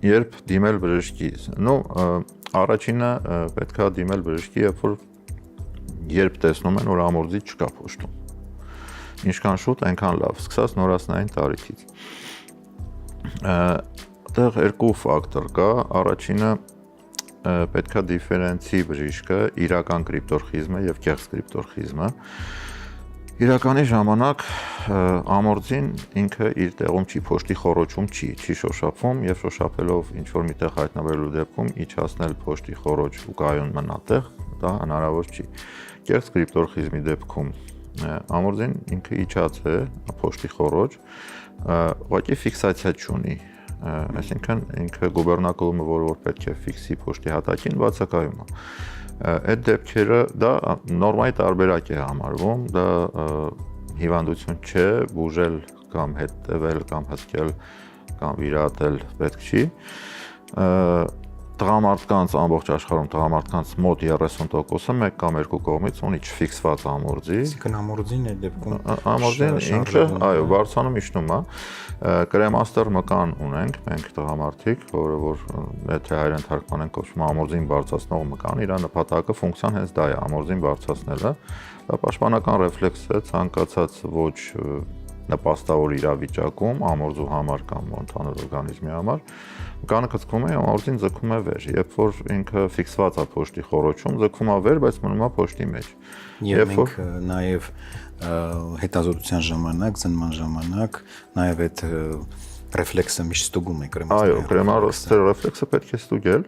երբ դիմել բժշկի, առաջինը պետք է դիմել բժշկի, երբ տեսնում են, որ ամորձի չկա փոշտում։ Ինչքան շուտ, այնքան լավ, սկսած նորածնային տարիքից։ Այդտեղ երկու ֆակտոր կա, առաջինը պետք է դիֆերենցի բժիշկը իրական կրիպտորխիզմը եւ կեղծ կրիպտորխիզմը։ Իրականի ժամանակ ամորձին ինքը իր տեղում չի, փոշտի խոռոչում չի շոշափվում եւ շոշափելով ինչ որ միտեղ հայտնվելու դեպքում իջացնել փոշտի խոռոչ ու կայուն մնա տեղ, դա հնարավոր չի։ Կեղծ կրիպտորխիզմի դեպքում ամորձին ինքը իջած է, փոշտի խոռոչ, ուղղակի ֆիքսացիա չունի, այսինքն ինքը գուբերնակուլումը, որ պետք է ֆիքսի փոշտի հատակին, բացակայում է։ Այդ դեպքերը դա նորմայի տարբերակ է համարվում, դա հիվանդություն չէ, բուժել կամ հետևել կամ հսկել կամ վիրատել պետք չի։ Տղամարդկանց ամբողջ աշխարհում տղամարդկանց մոտ 30%-ը մեկ կամ երկու կողմից ունի չֆիքսված ամորձի։ Այսինքն ամորձին այդ դեպքում ամորձին ինքը, այո, բարձրանում իջնում է։ Կրեմաստեր մկան ունենք մենք տղամարդիկ, որը որ եթե հայերեն թարգմանենք կոչվում է ամորձին բարձրացնող մկան, իր նպատակը ֆունկցիան հենց դա է, ամորձին բարձրացնելը։ Դա պաշտպանական ռեֆլեքս է ցանկացած ոչ նպաստավոր իրավիճակում ամորձու համար կամ ընդհանուր օրգանիզմի համար մկանը գծվում է, ամորձին ձգվում է վեր, երբ որ ինքը ֆիքսված է փոշտի խոռոչում, ձգվում է վեր, բայց մնում է փոշտի մեջ։ Եվ մենք նաև հետազոտության ժամանակ, ծնման ժամանակ նաև այդ ռեֆլեքսը միշտ ստուգում ենք Այո, կրեմարոստեր ռեֆլեքսը պետք է ստուգել։